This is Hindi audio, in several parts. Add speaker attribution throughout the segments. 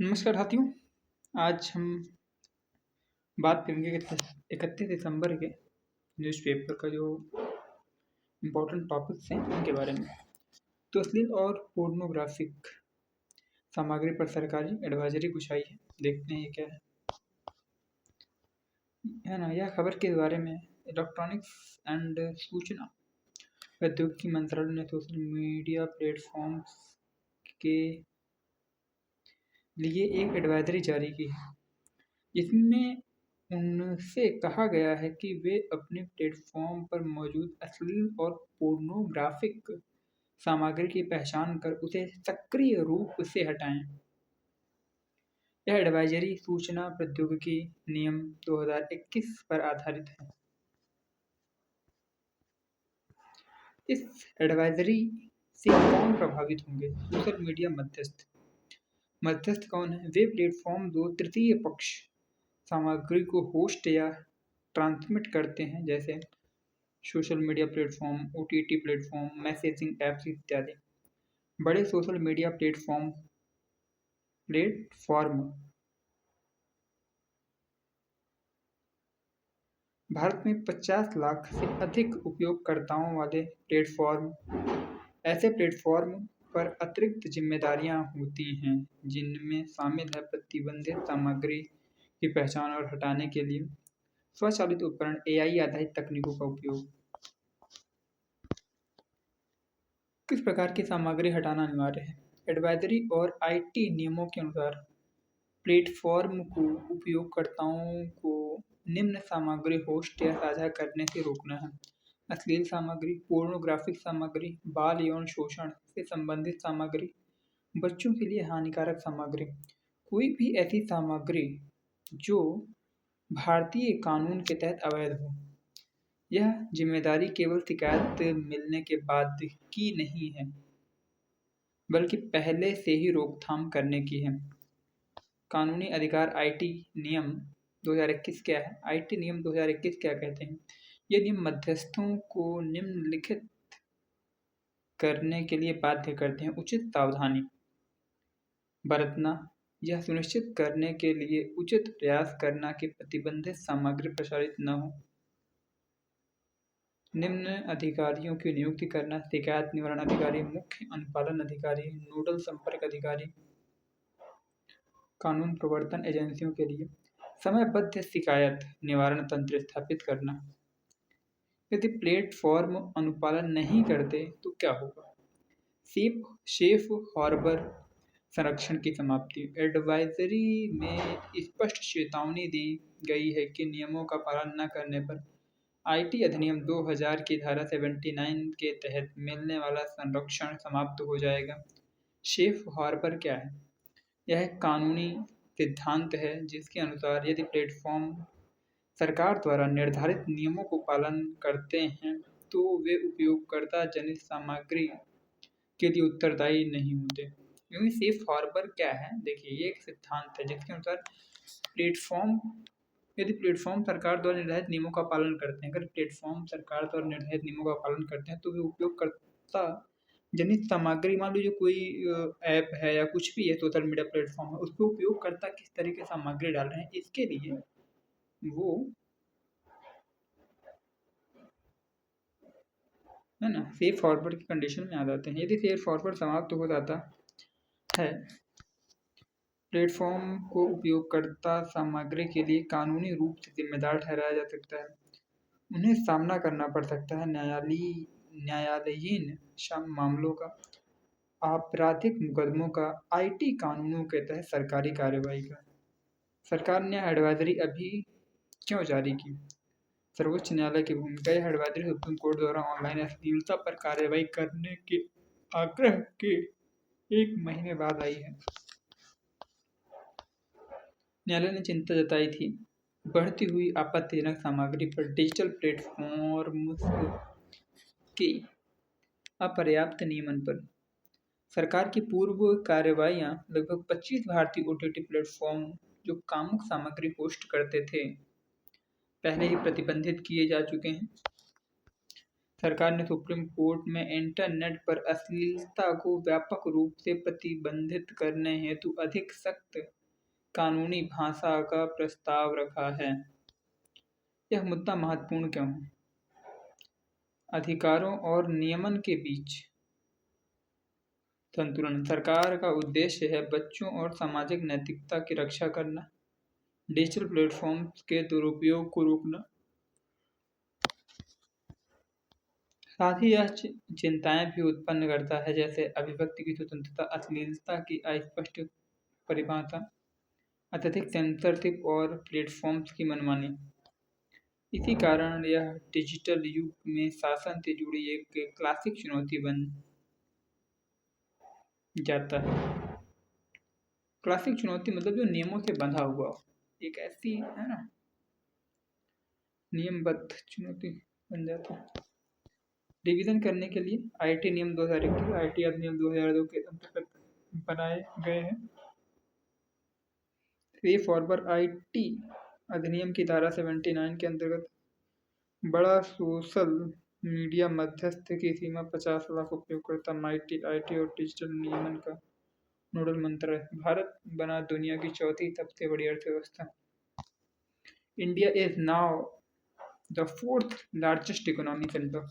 Speaker 1: नमस्कार साथियों। आज हम बात करेंगे कि 31 दिसंबर के न्यूज़पेपर का जो इम्पोर्टेंट टॉपिक्स हैं उनके बारे में। तो अश्लील और पोर्नोग्राफिक सामग्री पर सरकारी एडवाइजरी कुछ आई है। देखते हैं ये क्या है ना। यह खबर के बारे में इलेक्ट्रॉनिक्स एंड सूचना प्रौद्योगिकी मंत्रालय ने सोशल मीडिया प्लेटफॉर्म्स के लिए एक एडवाइजरी जारी की है, जिसमें उनसे कहा गया है कि वे अपने प्लेटफॉर्म पर मौजूद अश्लील और पोर्नोग्राफिक सामग्री की पहचान कर उसे सक्रिय रूप से हटाएं। यह एडवाइजरी सूचना प्रौद्योगिकी नियम 2021 पर आधारित है। इस एडवाइजरी से कौन प्रभावित होंगे? सोशल मीडिया मध्यस्थ। मध्यस्थ कौन है? वे प्लेटफॉर्म जो तृतीय पक्ष सामग्री को होस्ट या ट्रांसमिट करते हैं, जैसे social media platform, OTT platform, messaging apps इत्यादि। बड़े सोशल मीडिया प्लेटफॉर्म भारत में 50 लाख से अधिक उपयोगकर्ताओं वाले ऐसे प्लेटफॉर्म पर अतिरिक्त जिम्मेदारियां होती हैं, जिनमें शामिल है प्रतिबंधित सामग्री की पहचान और हटाने के लिए स्वचालित उपकरण, एआई आधारित तकनीकों का उपयोग। किस प्रकार की सामग्री हटाना अनिवार्य है? एडवाइजरी और आईटी नियमों के अनुसार प्लेटफॉर्म को उपयोगकर्ताओं को निम्न सामग्री होस्ट या साझा करने से रोकना है: अश्लील सामग्री, पोर्नोग्राफिक सामग्री, बाल यौन शोषण से संबंधित सामग्री, बच्चों के लिए हानिकारक सामग्री। कोई भी ऐसी सामग्री जो भारतीय कानून के तहत अवैध हो। यह जिम्मेदारी केवल शिकायत मिलने के बाद की नहीं है, बल्कि पहले से ही रोकथाम करने की है। कानूनी अधिकार। आईटी नियम 2021 क्या है? आईटी नियम 2021 क्या कहते हैं? ये नियम मध्यस्थों को निम्नलिखित करने के लिए बाध्य करते हैं: उचित सावधानी बरतना, यह सुनिश्चित करने के लिए उचित प्रयास करना कि प्रतिबंधित सामग्री प्रसारित न हो। निम्न अधिकारियों की नियुक्ति करना: शिकायत निवारण अधिकारी, मुख्य अनुपालन अधिकारी, नोडल संपर्क अधिकारी। कानून प्रवर्तन एजेंसियों के लिए समयबद्ध शिकायत निवारण तंत्र स्थापित करना। यदि प्लेटफॉर्म अनुपालन नहीं करते तो क्या होगा? सेफ हार्बर संरक्षण की समाप्ति। एडवाइजरी में स्पष्ट चेतावनी दी गई है कि नियमों का पालन न करने पर आईटी अधिनियम 2000 की धारा 79 के तहत मिलने वाला संरक्षण समाप्त हो जाएगा। सेफ हार्बर क्या है? यह एक कानूनी सिद्धांत है जिसके अनुसार यदि प्लेटफॉर्म सरकार द्वारा निर्धारित नियमों को पालन करते हैं तो वे उपयोगकर्ता जनित सामग्री के लिए उत्तरदायी नहीं होते। क्योंकि सेफ हार्बर क्या है? देखिए, ये एक सिद्धांत है जिसके अनुसार यदि प्लेटफॉर्म सरकार द्वारा निर्धारित नियमों का पालन करते हैं, अगर प्लेटफॉर्म सरकार द्वारा निर्धारित नियमों का पालन करते हैं तो वे उपयोगकर्ता जनित सामग्री, मान लीजिए कोई ऐप है या कुछ भी है, सोशल मीडिया प्लेटफॉर्म है, उस पर उपयोगकर्ता किस तरह की सामग्री डाल रहे हैं, इसके लिए वो है ना सेफ हार्बर की कंडीशन में आ जाते हैं। यदि सेफ हार्बर समाप्त हो जाता है, प्लेटफॉर्म को उपयोगकर्ता सामग्री के लिए कानूनी रूप से जिम्मेदार ठहराया जा सकता है। उन्हें सामना करना पड़ सकता है न्यायालयीन मामलों का, आपराधिक मुकदमों का, आईटी कानूनों के तहत सरकारी कार्रवाई का। सरकार ने एडवाइजरी अभी क्यों जारी की? सर्वोच्च न्यायालय की भूमिका। यह एडवाइजरी सुप्रीम कोर्ट द्वारा ऑनलाइन अश्लीलता पर कार्रवाई करने के आग्रह के 1 महीने बाद आई है। न्यायालय ने चिंता जताई थी बढ़ती हुई आपत्तिजनक सामग्री पर डिजिटल प्लेटफॉर्म्स की अपर्याप्त नियमन पर। सरकार की पूर्व कार्रवाइयां लगभग 25 भारतीय ओटीटी प्लेटफॉर्म जो कामुक सामग्री पोस्ट करते थे, पहले ही प्रतिबंधित किए जा चुके हैं। सरकार ने सुप्रीम कोर्ट में इंटरनेट पर अश्लीलता को व्यापक रूप से प्रतिबंधित करने हेतु अधिक सख्त कानूनी भाषा का प्रस्ताव रखा है। यह मुद्दा महत्वपूर्ण क्यों है? अधिकारों और नियमन के बीच संतुलन। सरकार का उद्देश्य है बच्चों और सामाजिक नैतिकता की रक्षा करना, डिजिटल प्लेटफॉर्म्स के दुरुपयोग को रोकना। साथ ही यह चिंताएं भी उत्पन्न करता है, जैसे अभिव्यक्ति की स्वतंत्रता, अश्लीलता की अस्पष्ट परिभाषा, अत्यधिक सेंसरशिप और प्लेटफॉर्म्स की मनमानी। इसी कारण यह डिजिटल युग में शासन से जुड़ी एक क्लासिक चुनौती बन जाता है। क्लासिक चुनौती मतलब जो नियमों से बंधा हुआ हो, एक ऐसी है ना नियमबद्ध चुनौती बन जाता है। रिवीजन करने के लिए आईटी नियम 2021, आईटी अधिनियम 2002 के अंतर्गत बनाए गए हैं। सेफ हार्बर आईटी अधिनियम की धारा 79 के अंतर्गत बड़ा सोशल मीडिया मध्यस्थ की सीमा 50 लाख उपयोगकर्ता आईटी और डिजिटल नियमन का नोडल मंत्र है। भारत बना दुनिया की चौथी सबसे बड़ी अर्थव्यवस्था। India is now the fourth largest economy centre.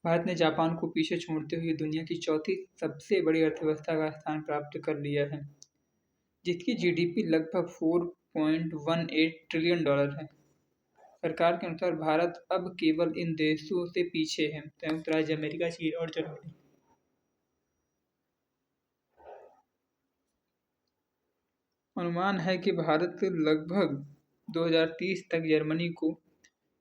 Speaker 1: Bharat ने जापान को पीछे छोड़ते हुए दुनिया की चौथी सबसे बड़ी अर्थव्यवस्था का स्थान प्राप्त कर लिया है, जिसकी जीडीपी लगभग $4.18 ट्रिलियन है। सरकार के अनुसार भारत अब केवल इन देशों से पीछे है: संयुक्त राज्य अमेरिका, चीन और जर्मनी। अनुमान है कि भारत लगभग 2030 तक जर्मनी को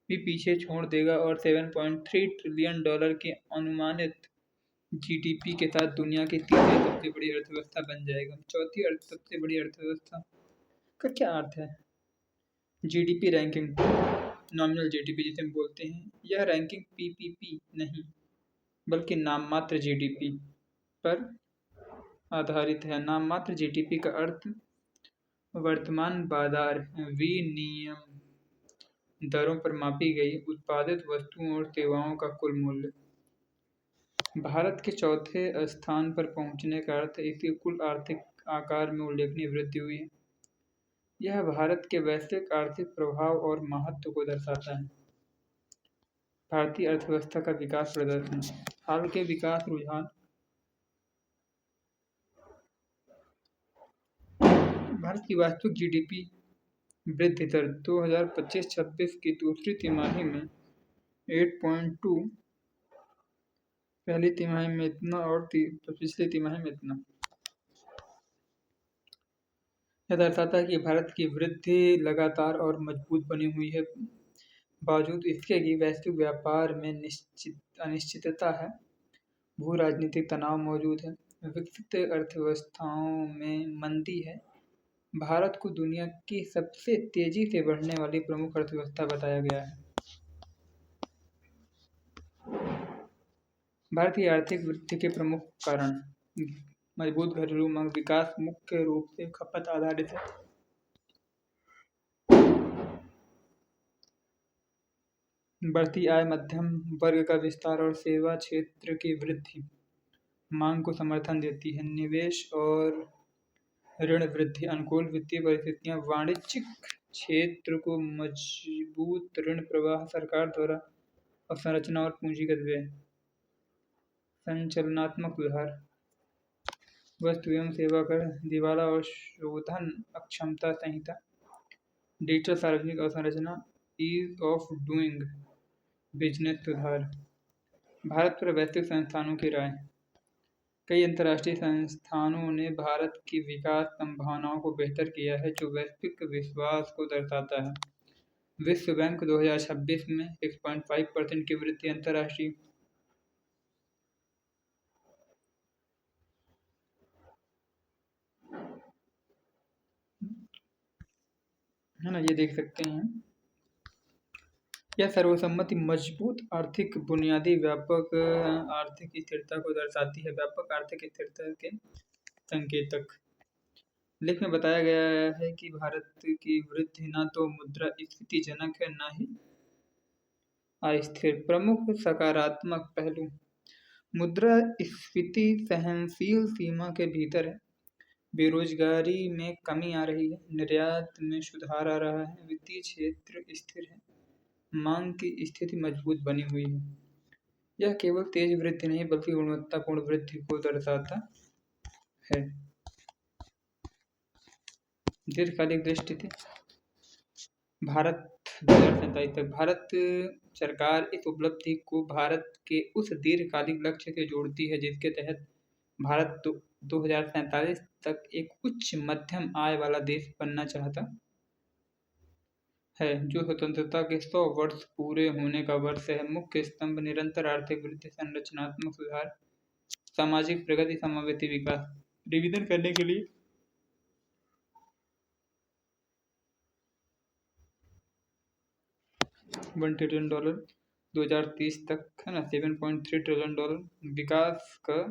Speaker 1: भी पीछे छोड़ देगा और $7.3 ट्रिलियन की अनुमानित जीडीपी के साथ दुनिया की तीसरी सबसे बड़ी अर्थव्यवस्था बन जाएगा। चौथी सबसे बड़ी अर्थव्यवस्था का क्या अर्थ है? जीडीपी रैंकिंग, नॉमिनल जीडीपी जिसे हम बोलते हैं, यह रैंकिंग पीपीपी नहीं बल्कि नाममात्र जीडीपी पर आधारित है। नाममात्र जीडीपी का अर्थ वर्तमान बाजार विनिमय दरों पर मापी गई उत्पादित वस्तुओं और सेवाओं का कुल मूल्य। भारत के चौथे स्थान पर पहुंचने का अर्थ इसके कुल आर्थिक आकार में उल्लेखनीय वृद्धि हुई है। यह भारत के वैश्विक आर्थिक प्रभाव और महत्व को दर्शाता है। भारतीय अर्थव्यवस्था का विकास प्रदर्शन। हाल के विकास रुझान। भारत की वास्तविक जीडीपी वृद्धि दर 2025-26 की दूसरी तिमाही में 8.2, पहली तिमाही में इतना और पिछली तिमाही में इतना। यह दर्शाता है कि भारत की वृद्धि लगातार और मजबूत बनी हुई है। बावजूद इसके कि वैश्विक व्यापार में अनिश्चितता है, भू राजनीतिक तनाव मौजूद है, विकसित अर्थव्यवस्थाओं में मंदी है, भारत को दुनिया की सबसे तेजी से बढ़ने वाली प्रमुख अर्थव्यवस्था बताया गया है। भारत की आर्थिक वृद्धि के प्रमुख कारण। मजबूत घरेलू मांग। विकास मुख्य रूप से खपत आधारित है। बढ़ती आय, मध्यम वर्ग का विस्तार और सेवा क्षेत्र की वृद्धि मांग को समर्थन देती है। निवेश और ऋण वृद्धि। अनुकूल वित्तीय परिस्थितियां, वाणिज्यिक क्षेत्र को मजबूत ऋण प्रवाह, सरकार द्वारा अवसंरचना और पूंजीगत व्यय। संचालनात्मक सुधार। वस्तु एवं सेवा कर, दिवाला और शोधन अक्षमता संहिता, डिजिटल सार्वजनिक अवसंरचना, ईज ऑफ डूइंग बिजनेस सुधार। भारत पर वैश्विक संस्थानों की राय। कई अंतर्राष्ट्रीय संस्थानों ने भारत की विकास संभावनाओं को बेहतर किया है, जो वैश्विक विश्वास को दर्शाता है। विश्व बैंक 2026 में 6.5% की वृद्धि अंतर्राष्ट्रीय है ना, ये देख सकते हैं। यह सर्वसम्मति मजबूत आर्थिक बुनियादी व्यापक आर्थिक स्थिरता को दर्शाती है। व्यापक आर्थिक स्थिरता के संकेतक। लेख में बताया गया है कि भारत की वृद्धि न तो मुद्रास्फीतिजनक है, न ही अस्थिर। प्रमुख सकारात्मक पहलू: मुद्रास्फीति सहनशील सीमा के भीतर है, बेरोजगारी में कमी आ रही है, निर्यात में सुधार आ रहा है, वित्तीय क्षेत्र स्थिर है, मांग की स्थिति मजबूत बनी हुई है। यह केवल तेज वृद्धि नहीं बल्कि गुणवत्तापूर्ण वृद्धि को दर्शाता है। दीर्घकालिक दृष्टि थी भारत 2047 तक। भारत सरकार इस उपलब्धि को भारत के उस दीर्घकालिक लक्ष्य से जोड़ती है जिसके तहत भारत 2047 तक एक उच्च मध्यम आय वाला देश बनना चाहता है, जो स्वतंत्रता के 100 वर्ष पूरे होने का वर्ष है। मुख्य स्तंभ: निरंतर आर्थिक वृद्धि, संरचनात्मक सुधार, सामाजिक प्रगति, समावेशी विकास। रिवीजन करने के लिए $1 ट्रिलियन 2030 तक है ना, $7.3 ट्रिलियन। विकास का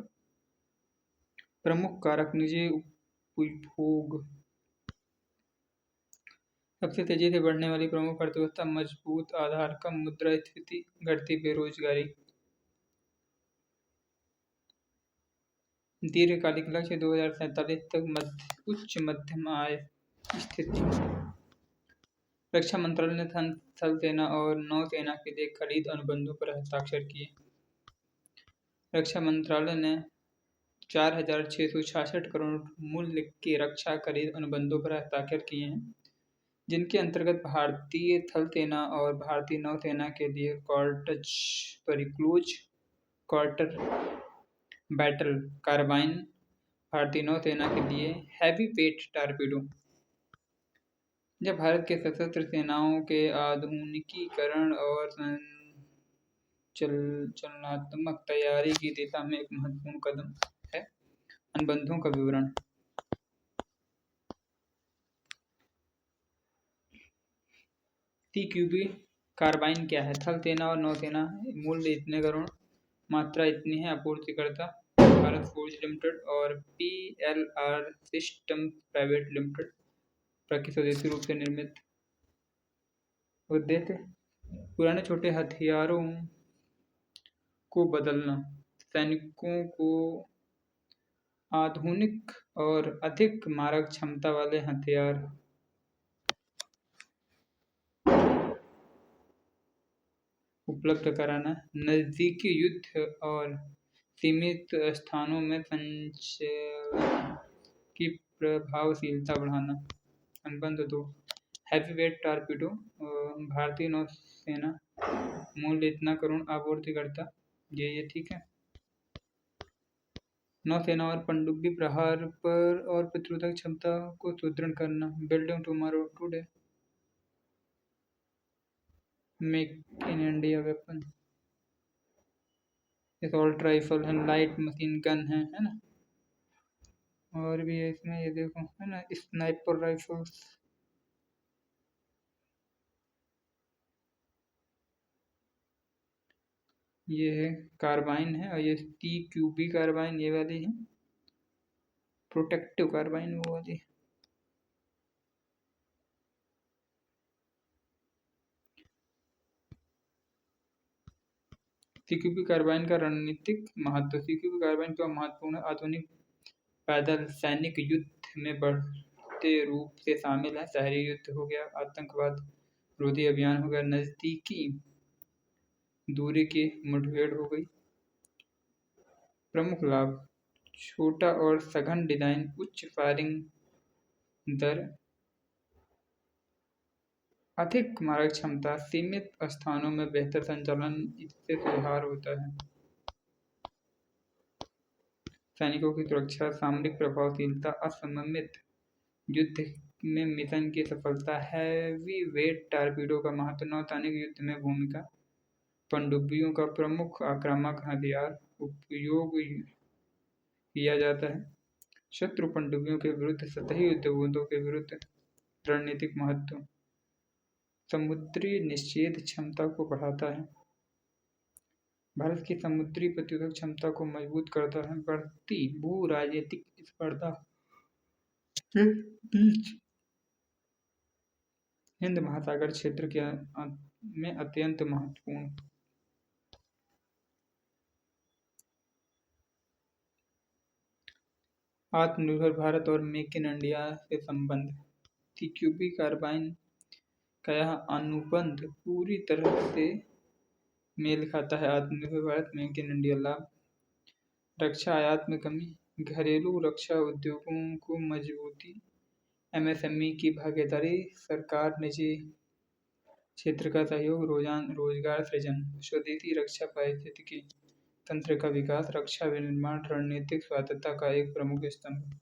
Speaker 1: प्रमुख कारक: निजी उपभोग, सबसे तेजी से बढ़ने वाली प्रमुख अर्थव्यवस्था, मजबूत आधार, कम मुद्रास्फीति, घटती बेरोजगारी। दीर्घकालिक लक्ष्य 2047 तक उच्च मध्यम आय स्थिति। रक्षा मंत्रालय ने थल सेना और नौसेना के लिए खरीद अनुबंधों पर हस्ताक्षर किए। रक्षा मंत्रालय ने 4,666 करोड़ मूल्य के रक्षा खरीद अनुबंधों पर हस्ताक्षर किए हैं, जिनके अंतर्गत भारतीय थल सेना और भारतीय नौसेना के लिए कॉर्टज क्लोज क्वार्टर बैटल कार्बाइन, भारतीय नौसेना के लिए हैवी वेट टॉर्पेडो। यह भारत के सशस्त्र सेनाओं के आधुनिकीकरण और संचालनात्मक तैयारी की दिशा में एक महत्वपूर्ण कदम है। अनुबंधों का विवरण: TQB कार्बाइन क्या है? थल सेना और नौसेना। मूल्य इतने करोड़, मात्रा इतनी है। आपूर्तिकर्ता भारत फोर्ज लिमिटेड और PLR सिस्टम्स प्राइवेट लिमिटेड, स्वदेशी रूप से निर्मित। उद्देश्य: पुराने छोटे हथियारों को बदलना, सैनिकों को आधुनिक और अधिक मारक क्षमता वाले हथियार उपलब्ध कराना, नज़दीकी युद्ध और सीमित स्थानों में संचालन की प्रभावशीलता बढ़ाना। अनुबंध 2: हैवी वेट टॉर्पेडो, भारतीय नौसेना। मूल्य इतना करोड़, आपूर्तिकर्ता। ये ठीक है। नौसेना और पनडुब्बी प्रहार पर और प्रतिरोधक क्षमता को सुदृढ़ करना। Building tomorrow today, make in India weapon. Assault rifle है, लाइट मशीन गन है ना, और भी है इसमें, ये देखो है ना, स्नाइपर राइफल्स। ये है कार्बाइन है, और ये TQB कार्बाइन ये वाली है, प्रोटेक्टिव कार्बाइन वो वाली। CQB कार्बाइन का रणनीतिक महत्व: CQB कार्बाइन क्यों महत्वपूर्ण? आधुनिक पैदल सैनिक युद्ध में बढ़ते रूप से शामिल है। शहरी युद्ध हो गया, आतंकवाद रोधी अभियान हो गया, नजदीकी दूरी की मुठभेड़ हो गई। प्रमुख लाभ: छोटा और सघन डिजाइन, उच्च फायरिंग दर, अधिक मारक क्षमता, सीमित स्थानों में बेहतर संचालन, इससे सुधार होता है। सैनिकों की सुरक्षा, सामरिक प्रभावशीलता, असममित युद्ध में मिशन की सफलता, हैवी वेट टॉर्पेडो का महत्व, नौसैनिक युद्ध में भूमिका, पनडुब्बियों का प्रमुख आक्रामक हथियार, उपयोग किया जाता है शत्रु पनडुब्बियों के विरुद्ध, सतही युद्धपोतों के विरुद्ध। रणनीतिक महत्व: समुद्री निषेध क्षमता को बढ़ाता है, भारत की समुद्री प्रतिरोधक क्षमता को मजबूत करता है, बढ़ती भू राजनीतिक स्पर्धा के बीच हिंद महासागर क्षेत्र के में अत्यंत महत्वपूर्ण। आत्मनिर्भर भारत और मेक इन इंडिया से संबंध। क्यूबी कार्बाइन का यह अनुबंध पूरी तरह से मेल खाता है। आत्मनिर्भर भारत, मेक इन इंडिया लाभ। रक्षा आयात में कमी, घरेलू रक्षा उद्योगों को मजबूती, एमएसएमई की भागीदारी, सरकार निजी क्षेत्र का सहयोग, रोजगार सृजन, स्वदेशी रक्षा पारिस्थितिकी तंत्र का विकास, रक्षा विनिर्माण रणनीतिक स्वायत्तता का एक प्रमुख स्तंभ,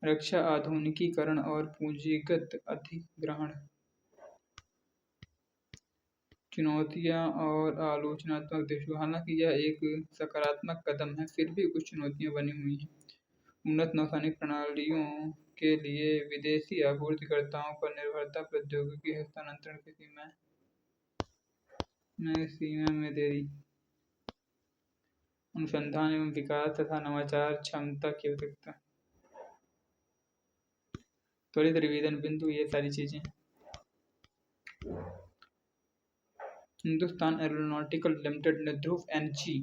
Speaker 1: रक्षा आधुनिकीकरण और पूंजीगत अधिग्रहण, चुनौतियां और आलोचनात्मक दृष्टिकोण। हालांकि यह एक सकारात्मक कदम है, फिर भी कुछ चुनौतियां बनी हुई हैं। उन्नत नौसैनिक प्रणालियों के लिए विदेशी आपूर्तिकर्ताओं पर निर्भरता, प्रौद्योगिकी हस्तांतरण की सीमा में देरी, अनुसंधान एवं विकास तथा नवाचार क्षमता की आवश्यकता, त्वरित रिवीजन बिंदु, ये सारी चीजें। हिंदुस्तान एरोनॉटिकल लिमिटेड ने ध्रुव एनजी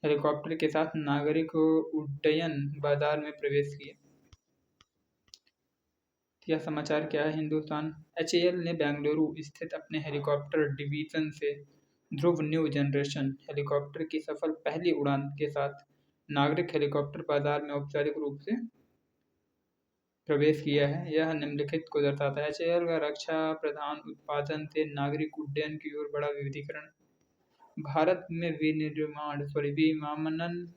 Speaker 1: हेलीकॉप्टर के साथ नागरिक उड्डयन बाजार में प्रवेश किया। यह समाचार क्या है? हिंदुस्तान एचएएल ने बेंगलुरु स्थित अपने हेलीकॉप्टर डिवीजन से ध्रुव न्यू जनरेशन हेलीकॉप्टर की सफल पहली उड़ान के साथ नागरिक हेलीकॉप्टर बाजार में औपचारिक रूप से प्रवेश किया है। यह निम्नलिखित को दर्शाता है: एचएएल का रक्षा प्रधान उत्पादन से नागरिक उड्डयन की ओर बड़ा विविधीकरण, भारत में विमानन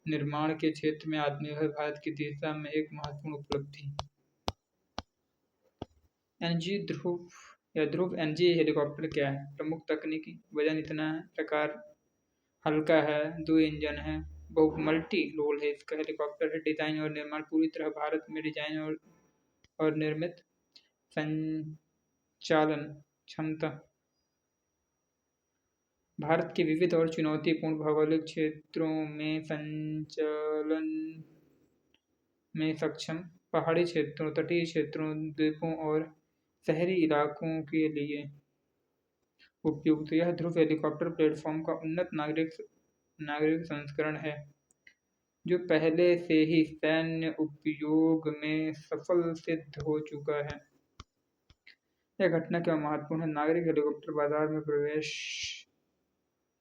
Speaker 1: निर्माण के क्षेत्र में आत्मनिर्भर भारत की दिशा में एक महत्वपूर्ण उपलब्धि। एनजी ध्रुव एनजी हेलीकॉप्टर क्या है? प्रमुख तकनीकी, वजन इतना है, प्रकार हल्का है, 2 इंजन है, बहु मल्टी रोल है इसका हेलीकॉप्टर है। डिजाइन और निर्माण पूरी तरह भारत में डिजाइन और निर्मित। संचालन क्षमता, भारत के विविध और चुनौतीपूर्ण भौगोलिक क्षेत्रों में संचालन में सक्षम, पहाड़ी क्षेत्रों, तटीय क्षेत्रों, द्वीपों और शहरी इलाकों के लिए उपयुक्त। यह ध्रुव हेलीकॉप्टर प्लेटफॉर्म का उन्नत नागरिक संस्करण है जो पहले से ही सैन्य उपयोग में सफल सिद्ध हो चुका है। यह घटना क्यों महत्वपूर्ण है? नागरिक हेलीकॉप्टर बाजार में प्रवेश।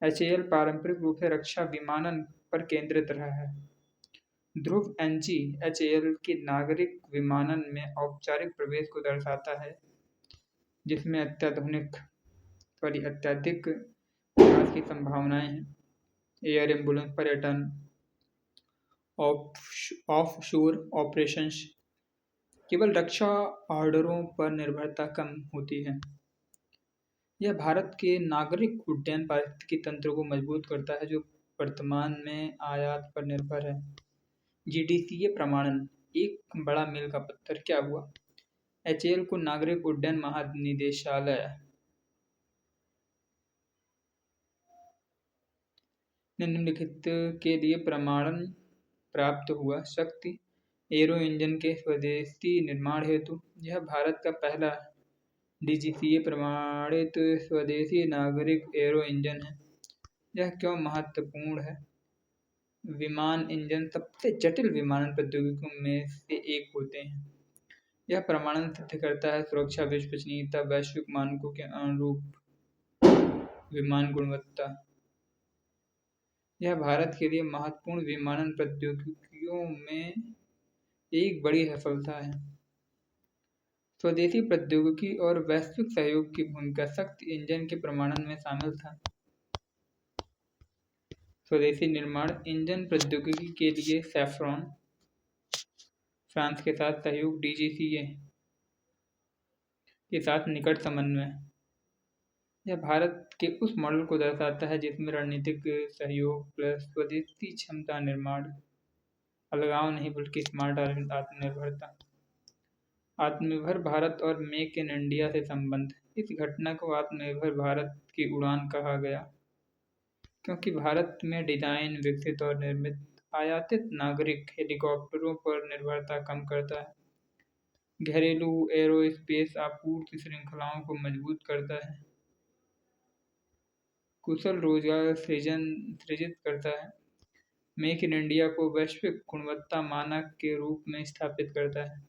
Speaker 1: एचएएल पारंपरिक रूप से रक्षा विमानन पर केंद्रित रहा है। ध्रुव एनजी एचएएल के नागरिक विमानन में औपचारिक प्रवेश को दर्शाता है, जिसमें अत्यधिक विकास की संभावनाएं हैं। एयर एम्बुलेंस, पर्यटन, ऑफशोर ऑपरेशंस, केवल रक्षा ऑर्डरों पर निर्भरता कम होती है। यह भारत के नागरिक उड्डयन पारिस्थितिकी तंत्र को मजबूत करता है, जो वर्तमान में आयात पर निर्भर है। जीडीसीए प्रमाणन, एक बड़ा मील का पत्थर क्या हुआ? एचएएल को नागरिक उड्डयन महानिदेशालय ने निम्नलिखित के लिए प्रमाणन प्राप्त हुआ: शक्ति एरो इंजन के स्वदेशी निर्माण हेतु, यह भारत का पहला डीजीसीए प्रमाणित स्वदेशी नागरिक एरो इंजन है। यह क्यों महत्वपूर्ण है? विमान इंजन सबसे जटिल विमानन प्रौद्योगिकियों में से एक होते हैं। यह प्रमाणन सिद्ध करता है सुरक्षा, विश्वसनीयता, वैश्विक मानकों के अनुरूप विमान गुणवत्ता। यह भारत के लिए महत्वपूर्ण विमानन प्रौद्योगिकियों में एक बड़ी सफलता है। स्वदेशी प्रौद्योगिकी और वैश्विक सहयोग की भूमिका शक्ति इंजन के प्रमाणन में शामिल था। स्वदेशी निर्माण इंजन प्रौद्योगिकी के लिए सैफ्रॉन फ्रांस के साथ सहयोग, डीजीसीए के साथ निकट समन्वय। यह भारत के उस मॉडल को दर्शाता है जिसमें रणनीतिक सहयोग प्लस स्वदेशी क्षमता निर्माण, अलगाव नहीं बल्कि स्मार्ट आत्मनिर्भरता। आत्मनिर्भर भारत और मेक इन इंडिया से संबंध। इस घटना को आत्मनिर्भर भारत की उड़ान कहा गया क्योंकि भारत में डिजाइन, विकसित और निर्मित आयातित नागरिक हेलीकॉप्टरों पर निर्भरता कम करता है, घरेलू एरोस्पेस आपूर्ति श्रृंखलाओं को मजबूत करता है, कुशल रोजगार सृजित करता है। मेक इन इंडिया को वैश्विक गुणवत्ता मानक के रूप में स्थापित करता है।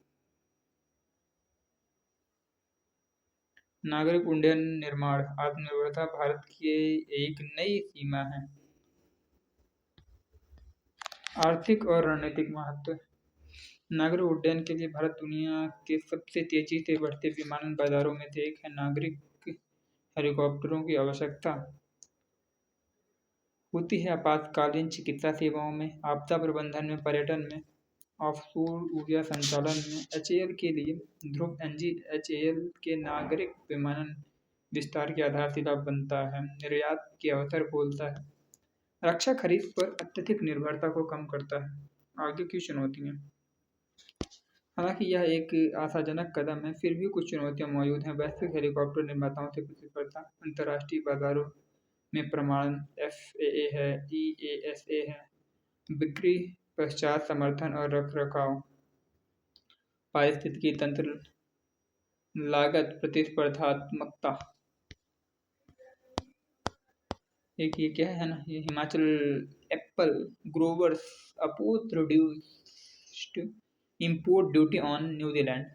Speaker 1: नागरिक उड्डयन निर्माण आत्मनिर्भरता भारत की एक नई सीमा है। आर्थिक और रणनीतिक महत्व। नागरिक उड्डयन के लिए भारत दुनिया के सबसे तेजी से बढ़ते विमानन बाजारों में से एक है। नागरिक हेलीकॉप्टरों की आवश्यकता होती है आपातकालीन चिकित्सा सेवाओं में, आपदा प्रबंधन में, पर्यटन में, ऑफशोर ऊर्जा संचालन में। एचएएल के लिए ध्रुव एनजी एचएएल के नागरिक विमानन विस्तार की आधारशिला बनता है, निर्यात के अवसर खोलता है, रक्षा खरीद पर अत्यधिक निर्भरता को कम करता है। आगे की चुनौतियाँ। हालांकि यह एक आशाजनक कदम है, फिर भी कुछ चुनौतियां मौजूद हैं। वैश्विक हेलीकॉप्टर निर्माताओं से प्रतिस्पर्धा, अंतर्राष्ट्रीय बाजारों में प्रमाणन, FAA है, EASA है, बिक्री पश्चात समर्थन और रखरखाव, पारिस्थितिकी तंत्र, लागत, प्रतिस्पर्धात्मकता। एक ये क्या है ना, ये Himachal apple growers oppose reduced import duty on New Zealand.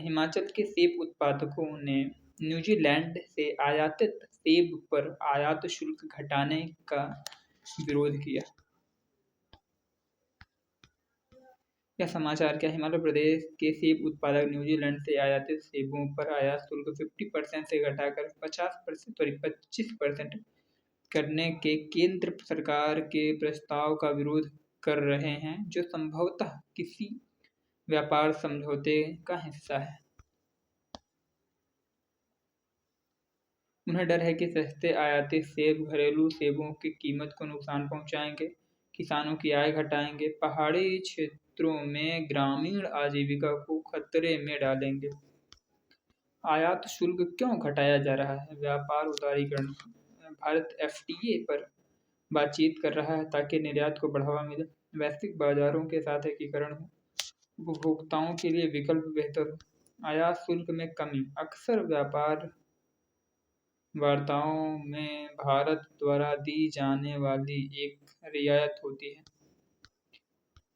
Speaker 1: Himachal के सेब उत्पादकों ने न्यूजीलैंड से आयातित सेब पर आयात शुल्क घटाने का विरोध किया। यह समाचार क्या? हिमाचल प्रदेश के सेब उत्पादक न्यूजीलैंड से आयातित सेबों पर आयात शुल्क 50% से घटाकर 25% करने के केंद्र सरकार के प्रस्ताव का विरोध कर रहे हैं, जो संभवतः किसी व्यापार समझौते का हिस्सा है। उन्हें डर है कि सस्ते आयातित सेब घरेलू सेबों की कीमत को नुकसान पहुंचाएंगे, किसानों की आय घटाएंगे, पहाड़ी क्षेत्रों में ग्रामीण आजीविका को खतरे में डालेंगे। आयात शुल्क क्यों घटाया जा रहा है? व्यापार उदारीकरण। भारत FTA पर बातचीत कर रहा है ताकि निर्यात को बढ़ावा मिले, वैश्विक बाजारों के साथ एकीकरण हो, उपभोक्ताओं के लिए विकल्प बेहतर हो। आयात शुल्क में कमी अक्सर व्यापार वार्ताओं में भारत द्वारा दी जाने वाली एक रियायत होती है।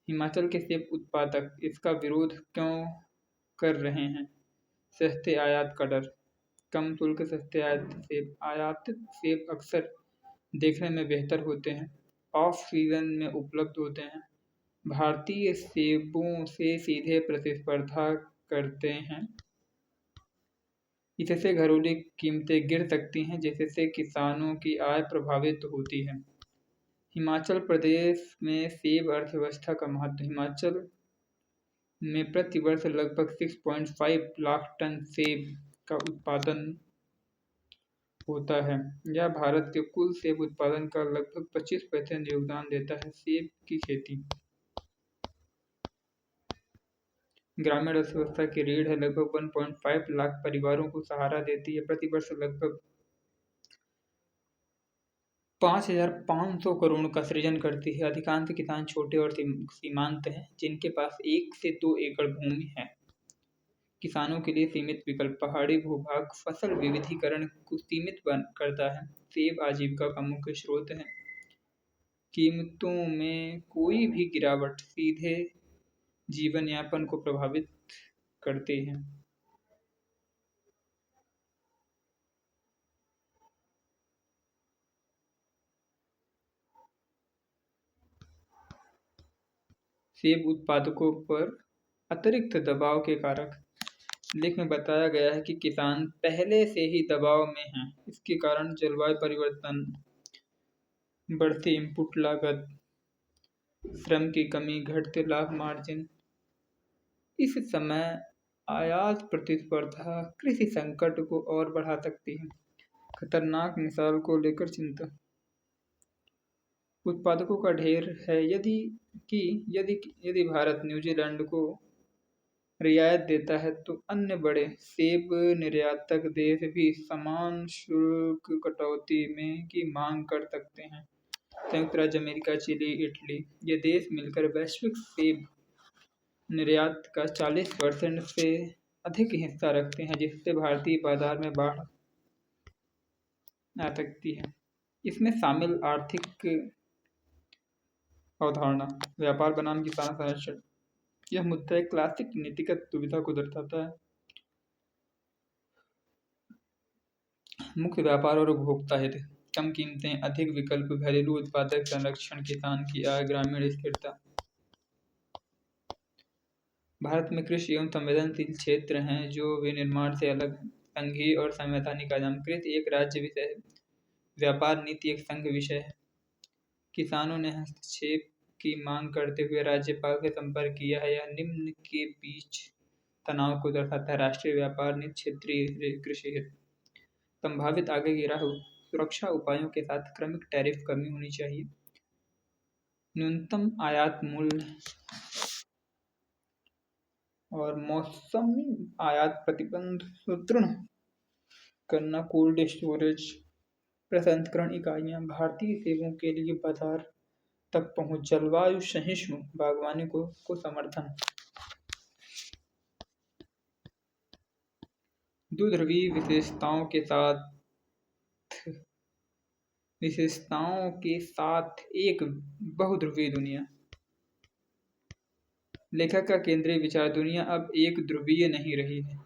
Speaker 1: हिमाचल के सेब उत्पादक इसका विरोध क्यों कर रहे हैं? सस्ते आयात का डर। कम शुल्क सस्ते आयातित सेब अक्सर देखने में बेहतर होते हैं, ऑफ सीजन में उपलब्ध होते हैं, भारतीय सेबों से सीधे प्रतिस्पर्धा करते हैं। इससे घरेलू कीमतें गिर सकती हैं, जिससे किसानों की आय प्रभावित होती है। हिमाचल प्रदेश में सेब अर्थव्यवस्था का महत्व। हिमाचल में प्रति वर्ष लगभग 6.5 लाख टन सेब का उत्पादन होता है। यह भारत के कुल सेब उत्पादन का लगभग 25% योगदान देता है। सेब की खेती ग्रामीण अर्थव्यवस्था की रीढ़ है, लगभग 1.5 लाख परिवारों को सहारा देती है, प्रति वर्ष लगभग 5,500 करोड़ का सृजन करती है। अधिकांश किसान छोटे और सीमांत हैं, जिनके पास 1 से 2 एकड़ भूमि है। किसानों के लिए सीमित विकल्प। पहाड़ी भूभाग फसल विविधीकरण को सीमित करता है। सेब आजीविका का मुख्य स्रोत है। कीमतों में कोई भी गिरावट सीधे जीवन यापन को प्रभावित करती है। सेब उत्पादकों पर अतिरिक्त दबाव के कारक। लेख में बताया गया है कि किसान पहले से ही दबाव में हैं। इसके कारण जलवायु परिवर्तन, बढ़ती इनपुट लागत, श्रम की कमी, घटते लाभ मार्जिन। इस समय आयात प्रतिस्पर्धा कृषि संकट को और बढ़ा सकती है। खतरनाक मिसाल को लेकर चिंता। उत्पादकों का ढेर है। यदि भारत न्यूजीलैंड को रियायत देता है तो अन्य बड़े सेब निर्यातक देश भी समान शुल्क कटौती में की मांग कर सकते हैं। संयुक्त राज्य अमेरिका, चिली, इटली ये देश मिलकर वैश्विक सेब निर्यात का 40% से अधिक हिस्सा रखते हैं, जिससे भारतीय बाजार में बाढ़ आ सकती है। इसमें शामिल आर्थिक अवधारणा, व्यापार बनाम किसान संरक्षण। यह मुद्दा एक क्लासिक नीतिगत दुविधा को दर्शाता है। मुख्य व्यापार और उपभोक्ता हित, कम कीमतें, अधिक विकल्प, घरेलू उत्पादक संरक्षण, किसान की आय, ग्रामीण स्थिरता। भारत में कृषि एवं संवेदनशील क्षेत्र हैं जो विनिर्माण से अलग हैं। संघीय और संवैधानिक आयाम, कृषि एक राज्य विषय है, व्यापार नीति एक संघ विषय है। किसानों ने हस्तक्षेप की मांग करते हुए राज्यपाल से संपर्क किया है। यह निम्न के बीच तनाव को दर्शाता है: राष्ट्रीय व्यापार नीति, क्षेत्रीय कृषि हित। संभावित आगे की राह, सुरक्षा उपायों के साथ क्रमिक टैरिफ कमी होनी चाहिए। न्यूनतम आयात मूल्य और मौसमी आयात प्रतिबंध सुदृढ़ करना। कोल्ड स्टोरेज प्रसंस्करण इकाइयां, भारतीय सेबों के लिए बाजार तक पहुंच, जलवायु सहिष्णु बागवानी को समर्थन। द्विध्रुवीय विशेषताओं के साथ एक बहुध्रुवीय दुनिया। लेखक का केंद्रीय विचार, दुनिया अब एक ध्रुवीय नहीं रही है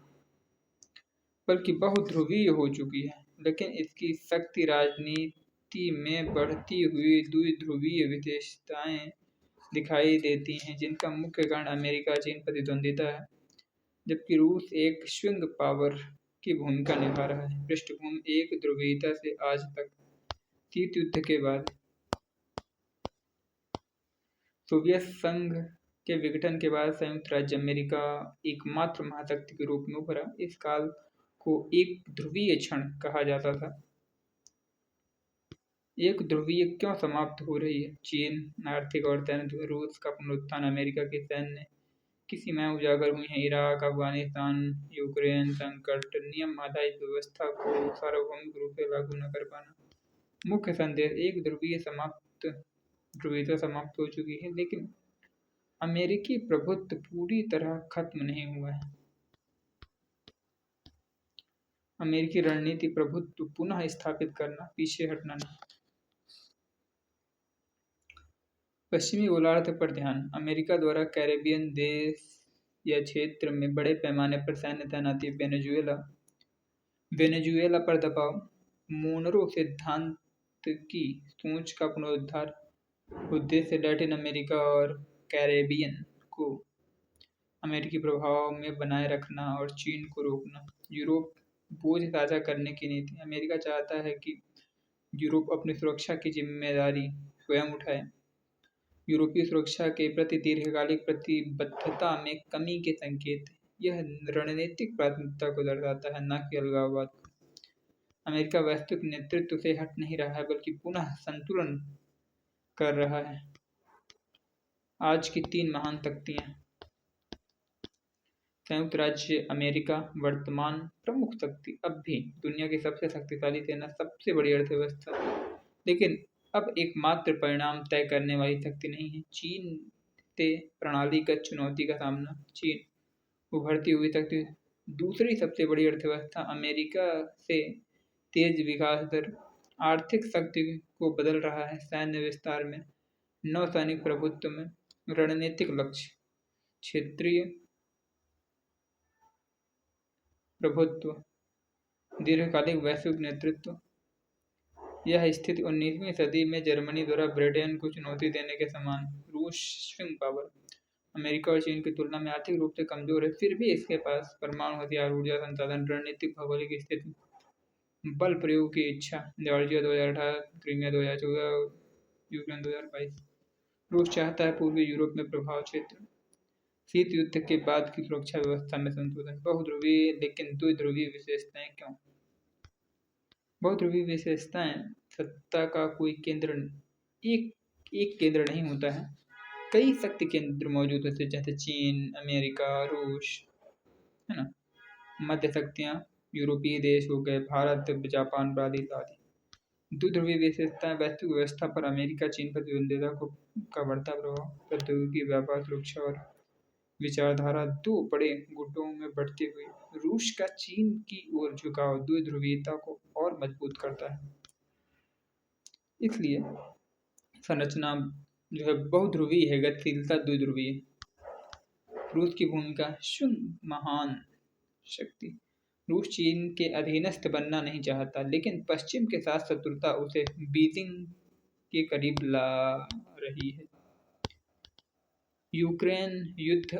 Speaker 1: बल्कि बहुध्रुवीय हो चुकी है, लेकिन इसकी शक्ति राजनीति में बढ़ती हुई द्विध्रुवीय विशेषताएं दिखाई देती हैं, जिनका मुख्य कारण अमेरिका चीन प्रतिद्वंदिता है, जबकि रूस एक स्विंग पावर की भूमिका निभा रहा है। पृष्ठभूमि, एक ध्रुवीयता से आज तक। शीत युद्ध के बाद सोवियत संघ के विघटन के बाद संयुक्त राज्य अमेरिका एकमात्र महाशक्ति के रूप में उभरा। इस काल को एक ध्रुवीय क्षण कहा जाता था। एक ध्रुवीय क्यों समाप्त हो रही है? चीन आर्थिक और सैन्य, रूस का पुनरुत्थान, अमेरिका के सैन्य की सीमाएं उजागर हुई हैं, इराक, अफगानिस्तान, यूक्रेन संकट, नियम आधारित व्यवस्था को सार्वभौमिक रूप से लागू न कर पाना। मुख्य संदेश, एक ध्रुवीयता समाप्त हो चुकी है, लेकिन अमेरिकी प्रभुत्व पूरी तरह खत्म नहीं हुआ है। अमेरिकी रणनीति प्रभुत्व पुनः स्थापित करना, पीछे हटना नहीं। पश्चिमी गोलार्ध पर ध्यान, अमेरिका द्वारा कैरेबियन देश या क्षेत्र में बड़े पैमाने पर सैन्य तैनाती, वेनेजुएला पर दबाव, मोनरो सिद्धांत की सोच का पुनरुद्धार, उद्देश्य लैटिन अमेरिका और कैरेबियन को अमेरिकी प्रभाव में बनाए रखना और चीन को रोकना। यूरोप बोझ साझा करने की नीति, अमेरिका चाहता है कि यूरोप अपनी सुरक्षा की जिम्मेदारी स्वयं उठाए। यूरोपीय सुरक्षा के प्रति दीर्घकालिक प्रतिबद्धता में कमी के संकेत। यह रणनीतिक प्राथमिकता को दर्शाता है, न कि अलगाववाद को। अमेरिका वास्तविक नेतृत्व से हट नहीं रहा है, बल्कि पुनः संतुलन कर रहा है। आज की 3 महान शक्तियां, संयुक्त राज्य अमेरिका वर्तमान प्रमुख शक्ति, अब भी दुनिया की सबसे शक्तिशाली सेना, सबसे बड़ी अर्थव्यवस्था, लेकिन अब एकमात्र परिणाम तय करने वाली शक्ति नहीं है। चीन से प्रणालीगत चुनौती का सामना, चीन उभरती हुई शक्ति, दूसरी सबसे बड़ी अर्थव्यवस्था, अमेरिका से तेज विकास दर, आर्थिक शक्ति को बदल रहा है, सैन्य विस्तार में, नौसैनिक प्रभुत्व में, रणनीतिक लक्ष्य, क्षेत्रीय प्रभुत्व, दीर्घकालिक वैश्विक नेतृत्व। यह स्थिति 19वीं सदी में जर्मनी द्वारा ब्रिटेन को चुनौती देने के समान। रूस स्विंग पावर, अमेरिका और चीन की तुलना में आर्थिक रूप से कमजोर है, फिर भी इसके पास परमाणु हथियार, ऊर्जा संसाधन, रणनीतिक भौगोलिक स्थिति, बल प्रयोग की इच्छा। Georgia 2018, Crimea 2014, Ukraine 2022। रूस चाहता है पूर्वी यूरोप में प्रभाव क्षेत्र। शीत युद्ध के बाद की सुरक्षा व्यवस्था में संतुलन, बहुध्रुवीय लेकिन द्विध्रुवीय विशेषताएं क्यों? बहुध्रुवीय विशेषताएं, सत्ता का कोई केंद्र एक केंद्र नहीं होता है, कई शक्ति केंद्र मौजूद होते हैं, जैसे चीन, अमेरिका, रूस, है ना। मध्य शक्तियां यूरोपीय देश हो गए, भारत, जापान, ब्राजील आदि। द्विध्रुवीय विशेषताएं, वैश्विक व्यवस्था पर अमेरिका चीन प्रतिद्वंदिता का बढ़ता प्रभाव, प्रौद्योगिकी, व्यापार, सुरक्षा और विचारधारा दो बड़े गुटों में बढ़ती हुई रूस का चीन की ओर झुकाव द्विध्रुवीयता को और मजबूत करता है। इसलिए संरचना जो है बहुध्रुवीय है, गतिशीलता द्विध्रुवीय है। रूस की भूमिका शून्य महान शक्ति। रूस चीन के अधीनस्थ बनना नहीं चाहता, लेकिन पश्चिम के साथ शत्रुता उसे बीजिंग के करीब ला रही है। यूक्रेन युद्ध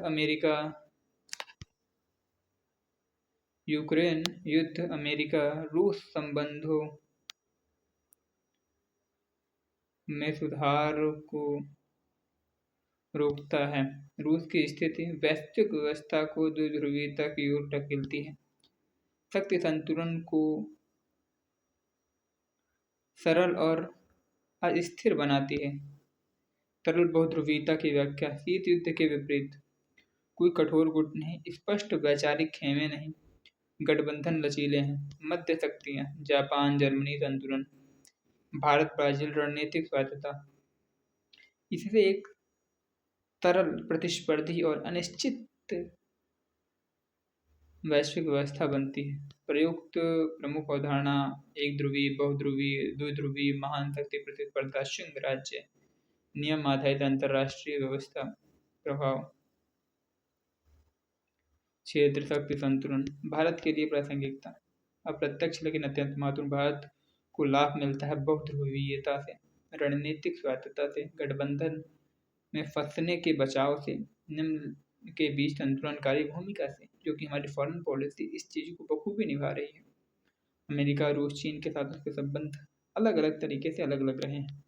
Speaker 1: अमेरिका रूस संबंधों में सुधार को रोकता है। रूस की स्थिति वैश्विक व्यवस्था को द्विध्रुवीयता की ओर धकेलती है, शक्ति संतुलन को सरल और अस्थिर बनाती है। तरल बहुध्रुवीयता की व्याख्या शीत युद्ध के विपरीत कोई कठोर गुट नहीं, स्पष्ट वैचारिक खेमे नहीं, गठबंधन लचीले हैं। मध्य शक्तियां जापान जर्मनी संतुलन, भारत ब्राजील रणनीतिक स्वायत्तता। इससे एक तरल प्रतिस्पर्धी और अनिश्चित वैश्विक व्यवस्था बनती है। प्रयुक्त प्रमुख अवधारणा एक ध्रुवीय बहुध्रुवीय द्विध्रुवीय महान शक्ति प्रतिस्पर्धा संघ राज्य नियम आधारित अंतरराष्ट्रीय व्यवस्था प्रभाव क्षेत्र शक्ति संतुलन। भारत के लिए प्रासंगिकता अप्रत्यक्ष लेकिन अत्यंत महत्वपूर्ण। भारत को लाभ मिलता है बहुध्रुवीयता से, रणनीतिक स्वायत्तता से, गठबंधन में फंसने के बचाव से, निम्न के बीच संतुलनकारी भूमिका से, जो कि हमारी फॉरेन पॉलिसी इस चीज को बखूबी निभा रही है। अमेरिका रूस चीन के साथ उसके संबंध अलग अलग तरीके से अलग अलग रहे हैं।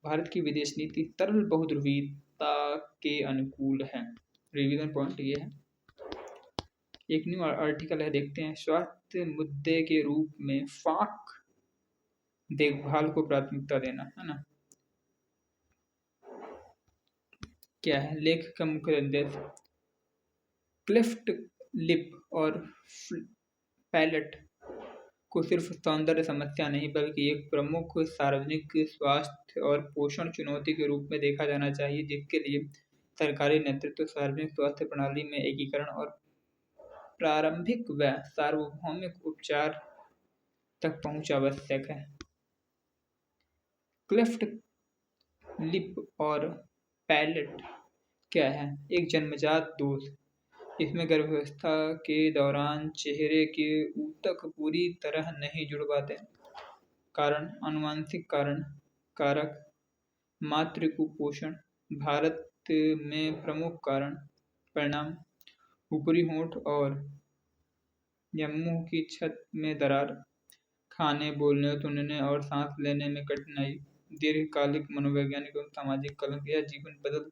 Speaker 1: भारत की विदेश नीति तरल बहुध्रुवीयता के अनुकूल है। रिवीजन पॉइंट ये है। एक न्यू आर्टिकल है, देखते हैं। स्वास्थ्य मुद्दे के रूप में फाक देखभाल को प्राथमिकता देना, है ना। क्या है लेख का मुख्य उद्देश्य? क्लिफ्ट लिप और पैलेट को सिर्फ सौंदर्य समस्या नहीं बल्कि एक प्रमुख सार्वजनिक स्वास्थ्य और पोषण चुनौती के रूप में देखा जाना चाहिए, जिसके लिए सरकारी नेतृत्व सार्वजनिक स्वास्थ्य प्रणाली में एकीकरण और प्रारंभिक व सार्वभौमिक उपचार तक पहुंच आवश्यक है। क्लिफ्ट लिप और पैलेट क्या है? एक जन्मजात दोष। इसमें गर्भावस्था के दौरान चेहरे के ऊतक पूरी तरह नहीं जुड़ पाते। कारण आनुवंशिक कारक, मातृ कुपोषण भारत में प्रमुख कारण। परिणाम ऊपरी होंठ और या मुंह की छत में दरार, खाने बोलने सुनने और सांस लेने में कठिनाई, दीर्घकालिक मनोवैज्ञानिक एवं सामाजिक कलंक। यह जीवन बदल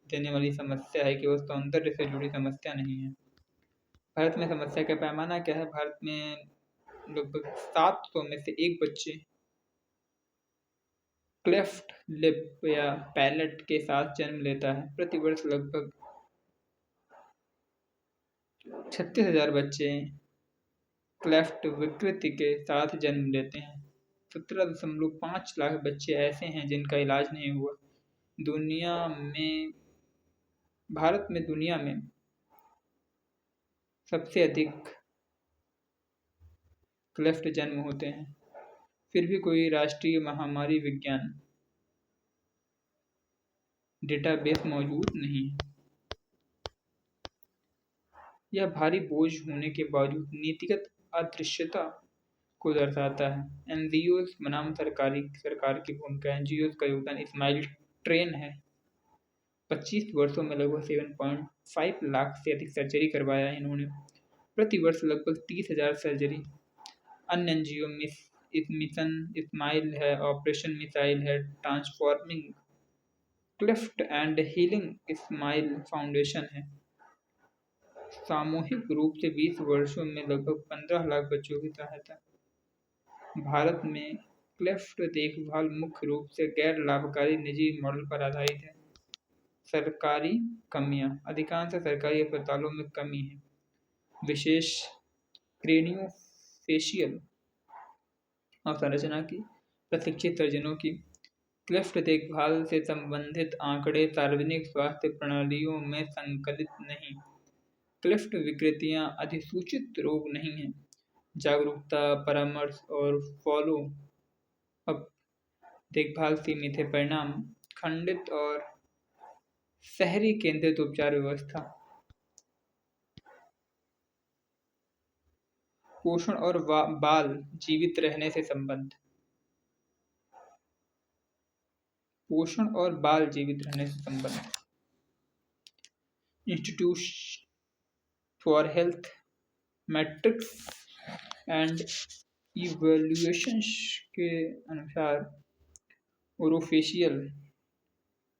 Speaker 1: देने वाली समस्या है, केवल सौंदर्य से जुड़ी समस्या नहीं है। भारत में समस्या का पैमाना क्या है? भारत में लगभग 700 में से एक बच्चे क्लेफ्ट लिप या पैलेट के साथ जन्म लेता है। प्रतिवर्ष लगभग 36,000 बच्चे क्लेफ्ट विकृति के साथ जन्म लेते हैं। 17.5 लाख बच्चे ऐसे हैं जिनका इलाज नहीं हुआ। भारत में दुनिया में सबसे अधिक क्लेफ्ट जन्म होते हैं। फिर भी कोई राष्ट्रीय महामारी विज्ञान डेटाबेस मौजूद नहीं। यह भारी बोझ होने के बावजूद नीतिगत अदृश्यता को दर्शाता है। एनजीओज बनाम सरकार की भूमिका। एनजीओज का योगदान इस्माइल ट्रेन है। 25 वर्षों में लगभग 7.5 लाख से अधिक सर्जरी करवाया इन्होंने। प्रति वर्ष लगभग 30,000 सर्जरी। अन्य एनजीओ मिशन इस्माइल है, ऑपरेशन मिसाइल है, transforming cleft and healing smile foundation है। सामूहिक रूप से 20 वर्षों में लगभग 15 लाख बच्चों की सहायता। भारत में क्लेफ्ट देखभाल मुख्य रूप से गैर लाभकारी निजी मॉडल पर आधारित है। सरकारी कमियां। अधिकांश सरकारी अस्पतालों में कमी है, विशेष क्रेनियोफेशियल अवसंरचना की, प्रशिक्षित सर्जनों की, क्लिफ्ट देखभाल से संबंधित आंकड़े सार्वजनिक स्वास्थ्य प्रणालियों में संकलित नहीं। क्लिफ्ट विकृतियां अधिसूचित रोग नहीं हैं। जागरूकता, परामर्श और फॉलो अप देखभाल सीमित है। परिणाम खंडित और शहरी केंद्रित उपचार व्यवस्था। पोषण और बाल जीवित रहने से संबंध। पोषण और बाल जीवित रहने से संबंध। Institute for health matrix and evaluations के अनुसार ओरोफेशियल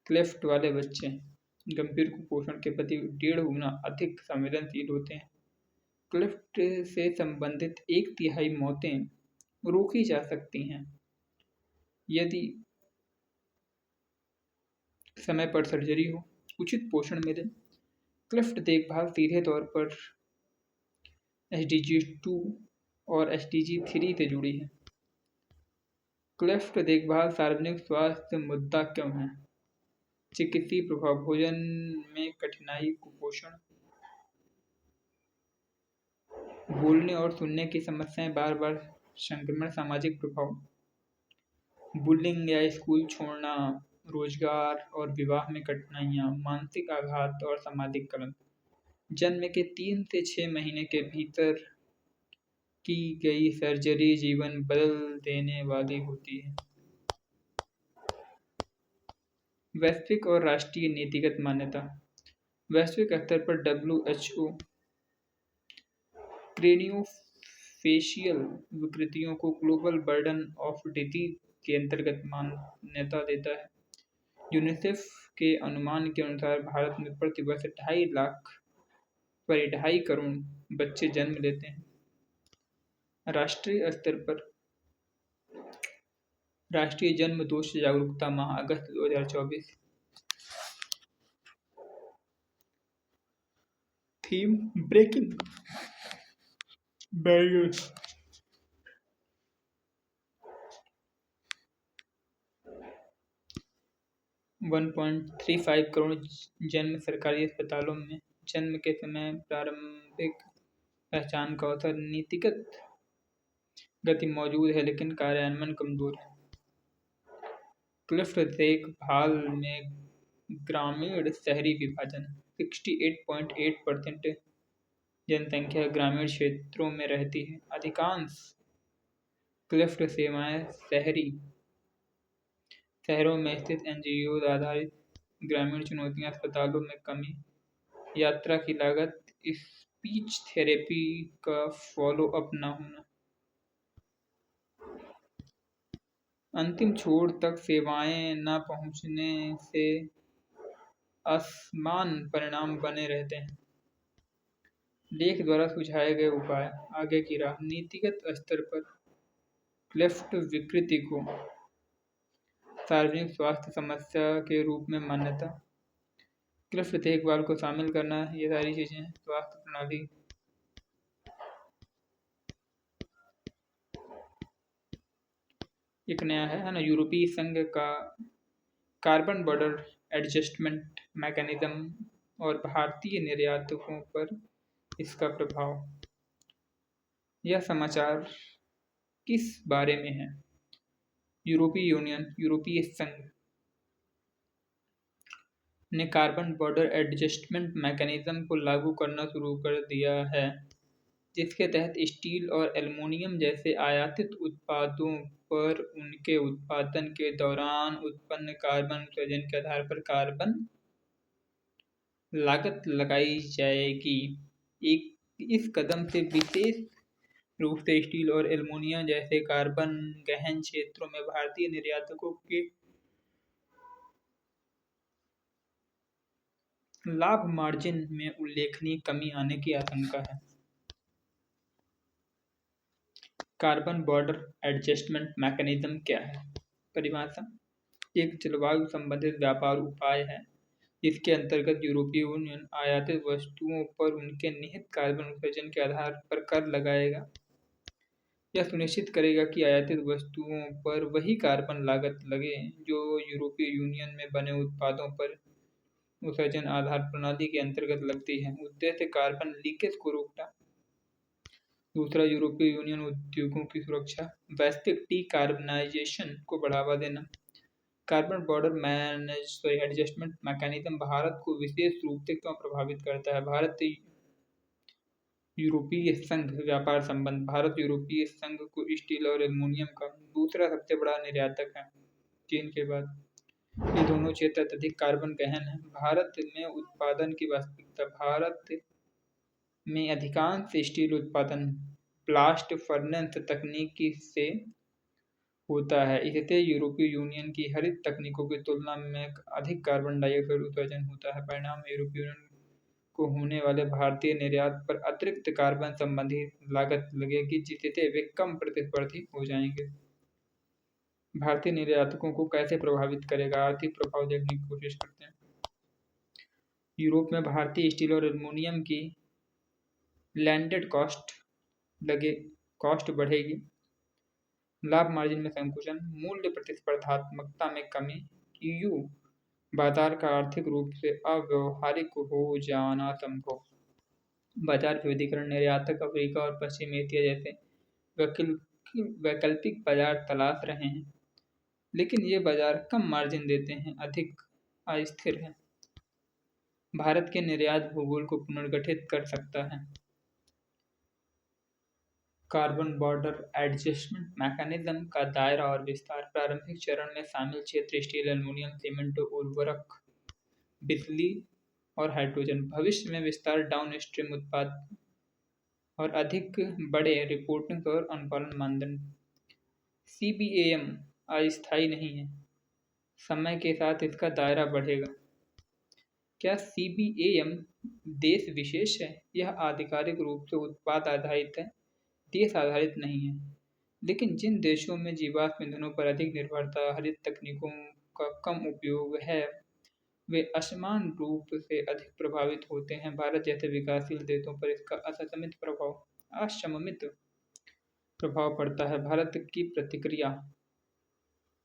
Speaker 1: क्लेफ्ट वाले बच्चे गंभीर कुपोषण के प्रति 1.5 गुना अधिक संवेदनशील होते हैं। क्लेफ्ट से संबंधित 1/3 मौतें रोकी जा सकती हैं यदि समय पर सर्जरी हो, उचित पोषण मिले। क्लेफ्ट देखभाल सीधे तौर पर SDG 2 और SDG 3 से जुड़ी है। क्लेफ्ट देखभाल सार्वजनिक स्वास्थ्य मुद्दा क्यों है? चिकित्सीय प्रभाव, भोजन में कठिनाई, कुपोषण, बोलने और सुनने की समस्याएं, बार बार संक्रमण, सामाजिक प्रभाव, बुलिंग या स्कूल छोड़ना, रोजगार और विवाह में कठिनाइयां, मानसिक आघात और सामाजिक कलंक। जन्म के 3 से 6 महीने के भीतर की गई सर्जरी जीवन बदल देने वाली होती है। वैश्विक और राष्ट्रीय नीतिगत मान्यता। वैश्विक स्तर पर WHO क्रेनियोफेशियल विकृतियों को ग्लोबल बर्डन ऑफ डिजीज के अंतर्गत मान्यता देता है। यूनिसेफ के अनुमान के अनुसार भारत में प्रति वर्ष 2.5 करोड़ बच्चे जन्म लेते हैं। राष्ट्रीय स्तर पर राष्ट्रीय जन्म दोष जागरूकता माह अगस्त 2024। Theme breaking barriers. 1.35 करोड़ जन्म सरकारी अस्पतालों में जन्म के समय प्रारंभिक पहचान का अवसर। नीतिगत गति मौजूद है लेकिन कार्यान्वयन कमजोर है। क्लिफ्ट देखभाल में ग्रामीण शहरी विभाजन। 68.8% जनसंख्या ग्रामीण क्षेत्रों में रहती है। अधिकांश क्लिफ्ट सेवाएं शहरों में स्थित NGO आधारित। ग्रामीण चुनौतियां, अस्पतालों में कमी, यात्रा की लागत, स्पीच थेरेपी का फॉलो अप न होना, अंतिम छोर तक सेवाएं न पहुंचने से असमान परिणाम बने रहते हैं। लेख द्वारा सुझाए गए उपाय। आगे की राह। नीतिगत स्तर पर क्लेफ्ट विकृति को सार्वजनिक स्वास्थ्य समस्या के रूप में मान्यता। क्लिफ्ट देखभाल को शामिल करना, ये सारी चीजें हैं। स्वास्थ्य प्रणाली एक नया है ना, यूरोपीय संघ का कार्बन बॉर्डर एडजस्टमेंट मैकेनिज्म और भारतीय निर्यातकों पर इसका प्रभाव। यह समाचार किस बारे में है? यूरोपीय यूनियन, यूरोपीय संघ ने कार्बन बॉर्डर एडजस्टमेंट मैकेनिज्म को लागू करना शुरू कर दिया है, जिसके तहत स्टील और एल्युमिनियम जैसे आयातित उत्पादों पर उनके उत्पादन के दौरान उत्पन्न कार्बन उत्सर्जन के आधार पर कार्बन लागत लगाई जाएगी। इस कदम से विशेष रूप से स्टील और एल्युमिनियम जैसे कार्बन गहन क्षेत्रों में भारतीय निर्यातकों के लाभ मार्जिन में उल्लेखनीय कमी आने की आशंका है। कार्बन बॉर्डर एडजस्टमेंट मैकेनिज्म क्या है? परिभाषा। एक जलवायु संबंधित व्यापार उपाय है जिसके अंतर्गत यूरोपीय यूनियन आयातित वस्तुओं पर उनके निहित कार्बन उत्सर्जन के आधार पर कर लगाएगा। यह सुनिश्चित करेगा कि आयातित वस्तुओं पर वही कार्बन लागत लगे जो यूरोपीय यूनियन में बने उत्पादों पर उत्सर्जन आधार प्रणाली के अंतर्गत लगती है। उद्देश्य कार्बन लीकेज को रोकना। दूसरा, यूरोपीय यूनियन उद्योगों की सुरक्षा। वैश्विक डीकार्बनाइजेशन को बढ़ावा देना। Carbon border adjustment mechanism Bharat को विशेष रूप से क्यों प्रभावित करता है? यूरोपीय संघ व्यापार संबंध। भारत यूरोपीय संघ को स्टील और एल्युमिनियम का दूसरा सबसे बड़ा निर्यातक है, चीन के बाद। ये दोनों क्षेत्र अत्यधिक कार्बन गहन हैं। भारत में उत्पादन की वास्तविकता। भारत में अधिकांश स्टील उत्पादन ब्लास्ट फर्नेस तकनीक से होता है। इससे यूरोपीय यूनियन की हरित तकनीकों की तुलना में अधिक कार्बन डाइऑक्साइड उत्सर्जन होता है। परिणाम, यूरोपीय यूनियन को होने वाले भारतीय निर्यात पर अतिरिक्त कार्बन संबंधी लागत लगेगी, जिससे वे कम प्रतिस्पर्धी हो जाएंगे। भारतीय निर्यातकों को कैसे प्रभावित करेगा? आर्थिक प्रभाव देखने की कोशिश करते हैं। यूरोप में भारतीय स्टील और एल्युमिनियम की लैंडेड कॉस्ट बढ़ेगी। लाभ मार्जिन में संकुचन, मूल्य प्रतिस्पर्धात्मकता में कमी, ईयू बाजार का आर्थिक रूप से अव्यावहारिक हो जाना संभव। बाजार विविधीकरण, निर्यातक अफ्रीका और पश्चिम एशिया जैसे वैकल्पिक बाजार तलाश रहे हैं, लेकिन ये बाजार कम मार्जिन देते हैं, अधिक अस्थिर हैं। भारत के निर्यात भूगोल को पुनर्गठित कर सकता है। कार्बन बॉर्डर एडजस्टमेंट मैकेनिज्म का दायरा और विस्तार। प्रारंभिक चरण में शामिल क्षेत्र स्टील, एल्युमिनियम, सीमेंट, उर्वरक, बिजली और हाइड्रोजन। भविष्य में विस्तार डाउनस्ट्रीम उत्पाद और अधिक बड़े रिपोर्टिंग और अनुपालन मानदंड। CBAM अस्थायी नहीं है, समय के साथ इसका दायरा बढ़ेगा। क्या CBAM देश विशेष है? यह आधिकारिक रूप से उत्पाद आधारित है, देश आधारित नहीं है। लेकिन जिन देशों में जीवाश्म ईंधनों पर अधिक निर्भरता, हरित तकनीकों का कम उपयोग है, वे असमान रूप से अधिक प्रभावित होते हैं। भारत जैसे विकासशील देशों पर इसका असममित प्रभाव पड़ता है। भारत की प्रतिक्रिया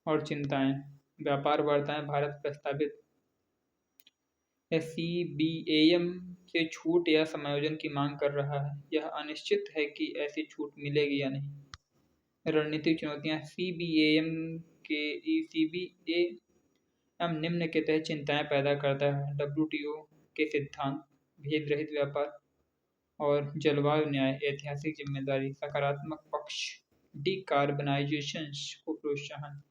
Speaker 1: और चिंताएं। व्यापार वार्ताएं। भारत प्रस्तावित CBAM से छूट या समायोजन की मांग कर रहा है। यह अनिश्चित है कि ऐसी छूट मिलेगी या नहीं। रणनीतिक चुनौतियां। CBAM निम्न के तहत चिंताएं पैदा करता है। WTO के सिद्धांत, भेद रहित व्यापार और जलवायु न्याय, ऐतिहासिक जिम्मेदारी। सकारात्मक पक्ष, डीकार्बनाइजेशन को प्रोत्साहन।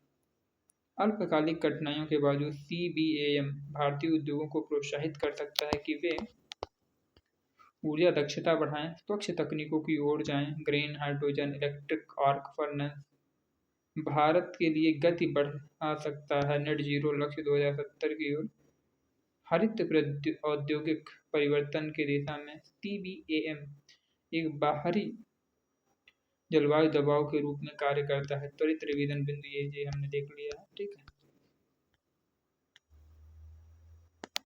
Speaker 1: अल्पकालिक कठिनाइयों के बावजूद CBAM भारतीय उद्योगों को प्रोत्साहित कर सकता है कि वे ऊर्जा दक्षता बढ़ाएं, स्वच्छ तकनीकों की ओर जाएं, green hydrogen, electric arc furnace. Bharat के लिए गति बढ़ा सकता है नेट जीरो लक्ष्य 2070 की ओर। हरित औद्योगिक परिवर्तन की दिशा में CBAM एक बाहरी जलवायु दबाव के रूप में कार्य करता है। त्वरित रिवीजन बिंदु ये हमने देख लिया।